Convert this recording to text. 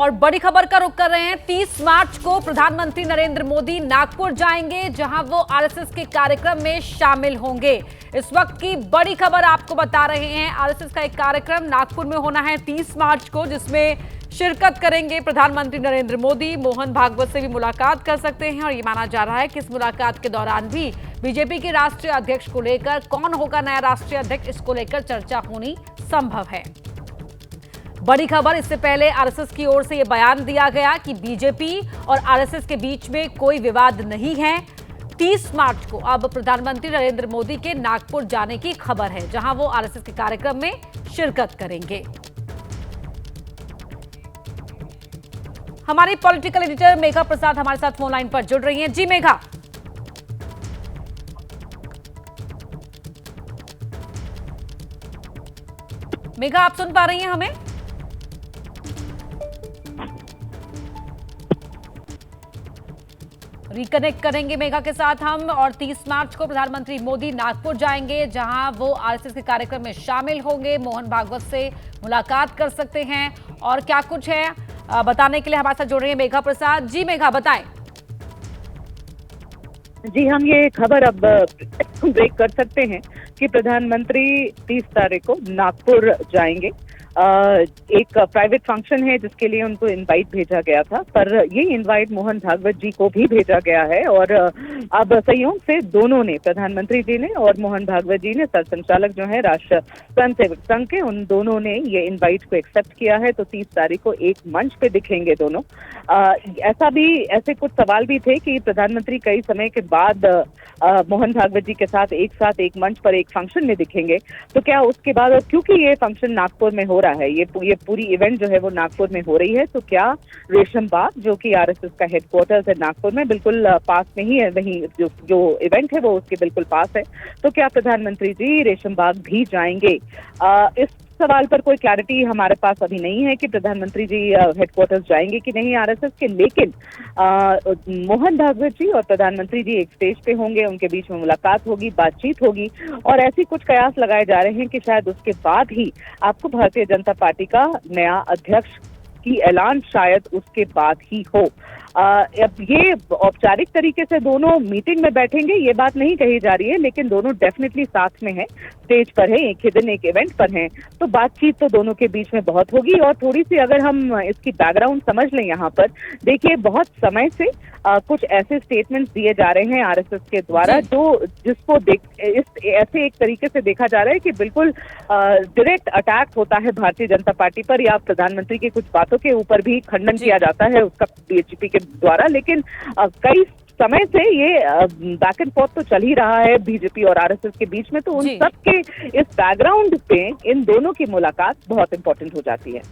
और बड़ी खबर का रुख कर रहे हैं। 30 मार्च को प्रधानमंत्री नरेंद्र मोदी नागपुर जाएंगे, जहां वो आरएसएस के कार्यक्रम में शामिल होंगे। इस वक्त की बड़ी खबर आपको बता रहे हैं। आरएसएस का एक कार्यक्रम नागपुर में होना है 30 मार्च को, जिसमें शिरकत करेंगे प्रधानमंत्री नरेंद्र मोदी। मोहन भागवत से भी मुलाकात कर सकते हैं और ये माना जा रहा है कि इस मुलाकात के दौरान भी बीजेपी के राष्ट्रीय अध्यक्ष को लेकर, कौन होगा नया राष्ट्रीय अध्यक्ष, इसको लेकर चर्चा होनी संभव है। बड़ी खबर, इससे पहले आरएसएस की ओर से यह बयान दिया गया कि बीजेपी और आरएसएस के बीच में कोई विवाद नहीं है। 30 मार्च को अब प्रधानमंत्री नरेंद्र मोदी के नागपुर जाने की खबर है, जहां वो आरएसएस के कार्यक्रम में शिरकत करेंगे। हमारी पॉलिटिकल एडिटर मेघा प्रसाद हमारे साथ फोन लाइन पर जुड़ रही हैं। जी मेघा। मेघा, आप सुन पा रही हैं हमें? रिकनेक्ट करेंगे मेघा के साथ हम। और 30 मार्च को प्रधानमंत्री मोदी नागपुर जाएंगे, जहां वो आरएसएस के कार्यक्रम में शामिल होंगे। मोहन भागवत से मुलाकात कर सकते हैं और क्या कुछ है बताने के लिए हमारे साथ जुड़ रही है मेघा प्रसाद। जी मेघा, बताएं। जी, हम ये खबर अब ब्रेक कर सकते हैं कि प्रधानमंत्री 30 तारीख को नागपुर जाएंगे। एक प्राइवेट फंक्शन है जिसके लिए उनको इनवाइट भेजा गया था, पर ये इनवाइट मोहन भागवत जी को भी भेजा गया है। और अब संयोग से दोनों ने, प्रधानमंत्री जी ने और मोहन भागवत जी ने, सरसंचालक जो है राष्ट्रीय स्वयंसेवक संघ के, उन दोनों ने ये इनवाइट को एक्सेप्ट किया है। तो 30 तारीख को एक मंच पे दिखेंगे दोनों। ऐसे कुछ सवाल भी थे कि प्रधानमंत्री कई समय के बाद मोहन भागवत जी के साथ एक मंच पर एक फंक्शन में दिखेंगे, तो क्या उसके बाद, और क्योंकि ये फंक्शन नागपुर में हो रहा है, ये पूरी इवेंट जो है वो नागपुर में हो रही है, तो क्या रेशम बाग, जो कि आरएसएस का हेडक्वार्टर्स है नागपुर में, बिल्कुल पास में ही है, वहीं जो इवेंट है वो उसके बिल्कुल पास है, तो क्या प्रधानमंत्री जी रेशम बाग भी जाएंगे? इस सवाल पर कोई क्लैरिटी हमारे पास अभी नहीं है कि प्रधानमंत्री जी हेडक्वार्टर्स जाएंगे कि नहीं आरएसएस के। लेकिन मोहन भागवत जी और प्रधानमंत्री जी एक स्टेज पे होंगे, उनके बीच में मुलाकात होगी, बातचीत होगी, और ऐसी कुछ कयास लगाए जा रहे हैं कि शायद उसके बाद ही आपको भारतीय जनता पार्टी का नया अध्यक्ष की ऐलान शायद उसके बाद ही हो। अब ये औपचारिक तरीके से दोनों मीटिंग में बैठेंगे ये बात नहीं कही जा रही है, लेकिन दोनों डेफिनेटली साथ में हैं, स्टेज पर है, एक ही दिन एक इवेंट पर हैं, तो बातचीत तो दोनों के बीच में बहुत होगी। और थोड़ी सी अगर हम इसकी बैकग्राउंड समझ लें यहाँ पर, देखिए बहुत समय से कुछ ऐसे स्टेटमेंट्स दिए जा रहे हैं आरएसएस के द्वारा जिसको ऐसे एक तरीके से देखा जा रहा है कि बिल्कुल डायरेक्ट अटैक होता है भारतीय जनता पार्टी पर, या प्रधानमंत्री की कुछ बातों के ऊपर भी खंडन किया जाता है उसका बीजेपी के द्वारा। लेकिन कई समय से ये बैक एंड फोर्थ तो चल ही रहा है बीजेपी और आरएसएस के बीच में, तो उन सब के इस बैकग्राउंड पे इन दोनों की मुलाकात बहुत इंपॉर्टेंट हो जाती है।